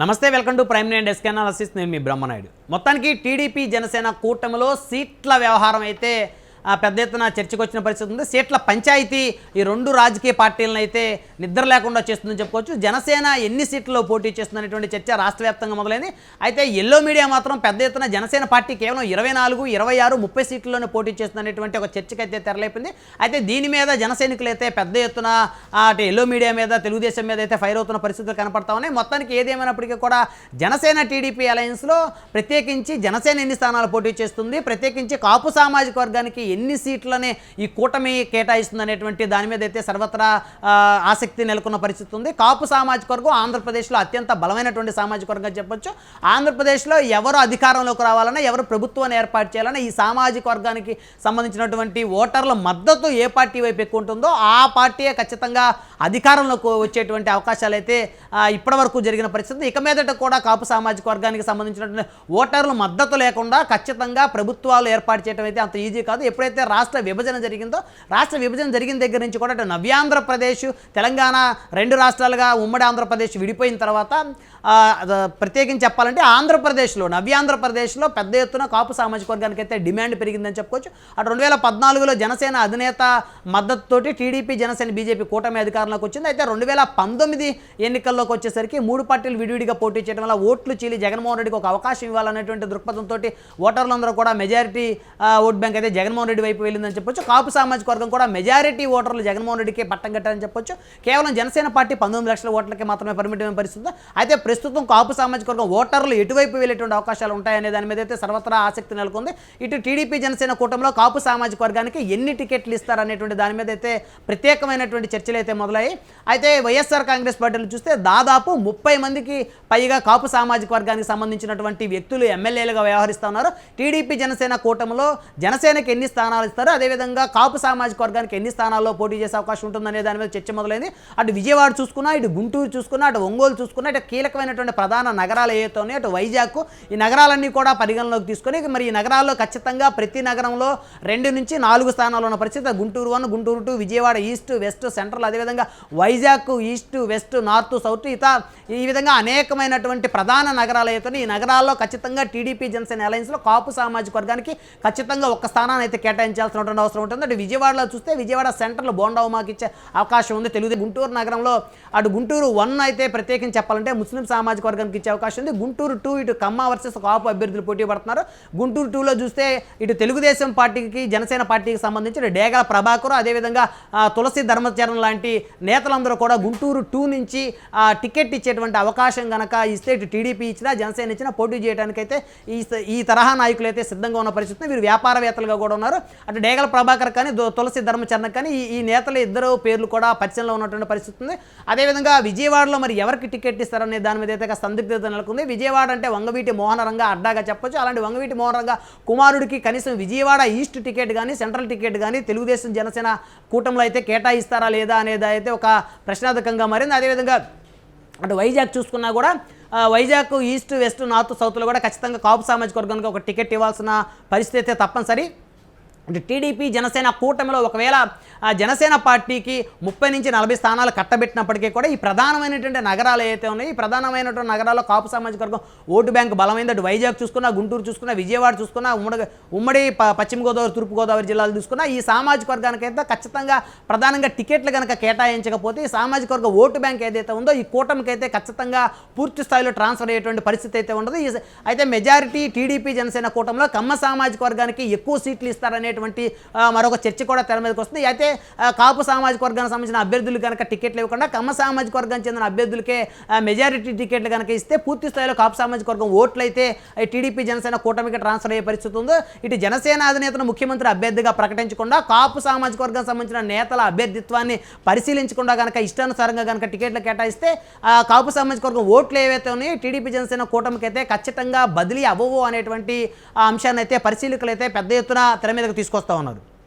నమస్తే, welcome to prime nine desk analysis. నేను మీ బ్రహ్మనాయుడు. మొత్తానికి టీడీపీ జనసేన కూటమిలో సీట్ల వ్యవహారం అయితే పెద్ద ఎత్తున చర్చకు వచ్చిన పరిస్థితి ఉంది. సీట్ల పంచాయతీ ఈ రెండు రాజకీయ పార్టీలను అయితే నిద్ర లేకుండా చేస్తుందని చెప్పుకోవచ్చు. జనసేన ఎన్ని సీట్లలో పోటీ చేస్తుందనేటువంటి చర్చ రాష్ట్ర వ్యాప్తంగా మొదలైంది. అయితే ఎల్లో మీడియా మాత్రం పెద్ద ఎత్తున జనసేన పార్టీ కేవలం 24, 26, 30 సీట్లలోనే పోటీ చేస్తుందనేటువంటి ఒక చర్చకైతే తెరలేపింది. అయితే దీని మీద జనసైనికులు అయితే పెద్ద ఎత్తున అటు ఎల్లో మీడియా మీద, తెలుగుదేశం మీద అయితే ఫైర్ అవుతున్న పరిస్థితులు కనపడతా ఉన్నాయి. మొత్తానికి ఏదేమైనప్పటికీ కూడా జనసేన టీడీపీ అలయన్స్లో ప్రత్యేకించి జనసేన ఎన్ని స్థానాలు పోటీ చేస్తుంది, ప్రత్యేకించి కాపు సామాజిక వర్గానికి ఎన్ని సీట్లని ఈ కూటమి కేటాయిస్తుంది అనేటువంటి దాని మీద అయితే సర్వత్రా ఆసక్తి నెలకొన్న పరిస్థితి ఉంది. కాపు సామాజిక వర్గం ఆంధ్రప్రదేశ్లో అత్యంత బలమైనటువంటి సామాజిక వర్గం చెప్పొచ్చు. ఆంధ్రప్రదేశ్లో ఎవరు అధికారంలోకి రావాలన్నా, ఎవరు ప్రభుత్వాన్ని ఏర్పాటు చేయాలన్నా ఈ సామాజిక వర్గానికి సంబంధించినటువంటి ఓటర్ల మద్దతు ఏ పార్టీ వైపు ఎక్కువ ఉంటుందో ఆ పార్టీయే ఖచ్చితంగా అధికారంలోకి వచ్చేటువంటి అవకాశాలు అయితే ఇప్పటివరకు జరిగిన పరిస్థితి. ఇక మీదట కూడా కాపు సామాజిక వర్గానికి సంబంధించినటువంటి ఓటర్ల మద్దతు లేకుండా ఖచ్చితంగా ప్రభుత్వాలు ఏర్పాటు చేయడం అయితే అంత ఈజీ కాదు. ఎప్పుడైతే రాష్ట్ర విభజన జరిగిందో, రాష్ట్ర విభజన జరిగిన దగ్గర నుంచి కూడా నవ్యాంధ్రప్రదేశ్, తెలంగాణ రెండు రాష్ట్రాలుగా ఉమ్మడి ఆంధ్రప్రదేశ్ విడిపోయిన తర్వాత ప్రత్యేకించి చెప్పాలంటే ఆంధ్రప్రదేశ్లో, నవ్యాంధ్రప్రదేశ్లో పెద్ద ఎత్తున కాపు సామాజిక వర్గానికి అయితే డిమాండ్ పెరిగిందని చెప్పుకోవచ్చు. అటు 2014లో జనసేన అధినేత మద్దతుతోటి టీడీపీ, జనసేన, బీజేపీ కూటమి అధికారంలోకి వచ్చింది. అయితే 2019 ఎన్నికల్లోకి వచ్చేసరికి మూడు పార్టీలు విడివిడిగా పోటీ చేయడం వల్ల ఓట్లు చీలి జగన్మోహన్ రెడ్డికి ఒక అవకాశం ఇవ్వాలనేటువంటి దృక్పథంతో ఓటర్లందరూ కూడా మెజారిటీ ఓట్ బ్యాంక్ అయితే జగన్మోహన్ రెడ్డి వైపు వెళ్ళిందని చెప్పొచ్చు. కాపు సామాజిక వర్గం కూడా మెజారిటీ ఓటర్లు జగన్మోహన్ రెడ్డికి పట్టం కట్టారని చెప్పొచ్చు. కేవలం జనసేన పార్టీ 19 లక్షల ఓట్లకి మాత్రమే పరిమితమైన పరిస్థితి. అయితే ప్రస్తుతం కాపు సామాజిక వర్గం ఓటర్లు ఎటువైపు వెళ్ళేటువంటి అవకాశాలు ఉంటాయనే దాని మీద అయితే సర్వత్రా ఆసక్తి నెలకొంది. ఇటు టీడీపీ, జనసేన కూటమిలో కాపు సామాజిక వర్గానికి ఎన్ని టికెట్లు ఇస్తారనేటువంటి దాని మీద అయితే ప్రత్యేకమైనటువంటి చర్చలు అయితే మొదలయ్యాయి. అయితే వైఎస్ఆర్ కాంగ్రెస్ పార్టీలు చూస్తే దాదాపు 30 మందికి పైగా కాపు సామాజిక వర్గానికి సంబంధించినటువంటి వ్యక్తులు ఎమ్మెల్యేలుగా వ్యవహరిస్తున్నారు. టీడీపీ, జనసేన కూటమిలో జనసేనకి ఎన్ని స్థానాలు ఇస్తారు, అదేవిధంగా కాపు సామాజిక వర్గానికి ఎన్ని స్థానాల్లో పోటీ చేసే అవకాశం ఉంటుందనే దాని మీద చర్చ మొదలైంది. అటు విజయవాడ చూసుకున్నా, ఇటు గుంటూరు చూసుకున్నా, అటు ఒంగోలు చూసుకున్నా, ఇటు కీలకమైనటువంటి ప్రధాన నగరాలు ఏవైతే ఉన్నాయో, అటు వైజాగ్, ఈ నగరాలన్నీ కూడా పరిగణలోకి తీసుకొని మరి ఈ నగరాల్లో ఖచ్చితంగా ప్రతి నగరంలో 2 నుంచి 4 స్థానాలు ఉన్న పరిస్థితి. Guntur 1, Guntur 2, Vijayawada east, west, central, అదేవిధంగా Vizag east, west, north, south, ఈ విధంగా అనేకమైనటువంటి ప్రధాన నగరాలు అయితే ఈ నగరాల్లో ఖచ్చితంగా టీడీపీ, జనసేన అలయన్స్లో కాపు సామాజిక వర్గానికి ఖచ్చితంగా ఒక స్థానాన్ని అయితే కేటాయించాల్సినటువంటి అవసరం ఉంటుంది. అటు విజయవాడలో చూస్తే విజయవాడ సెంట్రల్ బోండా ఉమాకి ఇచ్చే అవకాశం ఉంది. తెలుగుదేశం గుంటూరు నగరంలో అటు గుంటూరు 1 అయితే ప్రత్యేకించి చెప్పాలంటే ముస్లిం సామాజిక వర్గానికి ఇచ్చే అవకాశం ఉంది. గుంటూరు 2 ఇటు కమ్మ వర్సెస్ కాపు అభ్యర్థులు పోటీ పడుతున్నారు. గుంటూరు 2లో చూస్తే ఇటు తెలుగుదేశం పార్టీకి, జనసేన పార్టీకి సంబంధించి డేగల ప్రభాకర్, అదేవిధంగా తులసి ధర్మచరణ్ లాంటి నేతలందరూ కూడా గుంటూరు 2 నుంచి టికెట్ ఇచ్చేటువంటి అవకాశం కనుక ఇస్తే ఇటు టీడీపీ ఇచ్చినా, జనసేన ఇచ్చినా పోటీ చేయడానికైతే ఈ తరహా నాయకులు అయితే సిద్ధంగా ఉన్న పరిస్థితి. వీరు వ్యాపారవేత్తలుగా కూడా ఉన్నారు. అటు డేగల ప్రభాకర్ కానీ, తులసి ధర్మచరణ్ కానీ ఈ నేతలు ఇద్దరు పేర్లు కూడా పరిచయంలో ఉన్నటువంటి పరిస్థితి ఉంది. అదేవిధంగా విజయవాడలో మరి ఎవరికి టికెట్ ఇస్తారనే దాని మీద అయితే సందిగ్ధత నెలకొంది. విజయవాడ అంటే వంగవీటి మోహనరంగ అడ్డాగా చెప్పొచ్చు. అలాంటి వంగవీటి మోహనరంగ కుమారుడికి కనీసం విజయవాడ ఈస్ట్ టికెట్ కానీ, సెంట్రల్ టికెట్ కానీ తెలుగుదేశం, జనసేన కూటమిలో అయితే కేటాయిస్తారా లేదా అనేది అయితే ఒక ప్రశ్నార్థకంగా మారింది. అదేవిధంగా అటు వైజాగ్ చూసుకున్నా కూడా వైజాగ్ ఈస్ట్, వెస్ట్, నార్త్, సౌత్లో కూడా ఖచ్చితంగా కాపు సామాజిక వర్గానికి ఒక టికెట్ ఇవ్వాల్సిన పరిస్థితి అయితే తప్పనిసరి. అంటే టీడీపీ, జనసేన కూటమిలో ఒకవేళ జనసేన పార్టీకి 30 నుంచి 40 స్థానాలు కట్టబెట్టినప్పటికీ కూడా ఈ ప్రధానమైనటువంటి నగరాలు ఏవైతే ఉన్నాయో, ఈ ప్రధానమైనటువంటి నగరాల్లో కాపు సామాజిక వర్గం ఓటు బ్యాంకు బలమైంది. అటు వైజాగ్ చూసుకున్నా, గుంటూరు చూసుకున్నా, విజయవాడ చూసుకున్నా, ఉమ్మడి పశ్చిమ గోదావరి, తూర్పు గోదావరి జిల్లాలు చూసుకున్నా ఈ సామాజిక వర్గానికైతే ఖచ్చితంగా ప్రధానంగా టికెట్లు కనుక కేటాయించకపోతే ఈ సామాజిక వర్గ ఓటు బ్యాంక్ ఏదైతే ఉందో ఈ కూటమికి అయితే ఖచ్చితంగా పూర్తి స్థాయిలో ట్రాన్స్ఫర్ అయ్యేటువంటి పరిస్థితి అయితే ఉండదు. అయితే మెజారిటీ టీడీపీ, జనసేన కూటమిలో కమ్మ సామాజిక వర్గానికి ఎక్కువ సీట్లు ఇస్తారనే మరొక చర్చ కూడా తెర మీదకి వస్తుంది. అయితే కాపు సామాజిక వర్గానికి సంబంధించిన అభ్యర్థులు కనుక టికెట్లు ఇవ్వకుండా కమ్మ సామాజిక వర్గానికి చెందిన అభ్యర్థులకే మెజారిటీ టికెట్లు కనుక ఇస్తే పూర్తి స్థాయిలో కాపు సామాజిక వర్గం ఓట్లు అయితే టీడీపీ, జనసేన కూటమికి ట్రాన్స్ఫర్ అయ్యే పరిస్థితి ఉంది. ఇటు జనసేన అధినేతను ముఖ్యమంత్రి అభ్యర్థిగా ప్రకటించకుండా కాపు సామాజిక వర్గానికి సంబంధించిన నేతల అభ్యర్థిత్వాన్ని పరిశీలించకుండా కనుక ఇష్టానుసారంగా కనుక టికెట్లు కేటాయిస్తే కాపు సామాజిక వర్గం ఓట్లు ఏవైతే ఉన్నాయో టీడీపీ, జనసేన కూటమికి అయితే ఖచ్చితంగా బదిలీ అవ్వవు అనేటువంటి అంశాన్ని అయితే పరిశీలకులు అయితే పెద్ద ఎత్తున తెర మీదకు తీసుకొస్తా ఉన్నారు.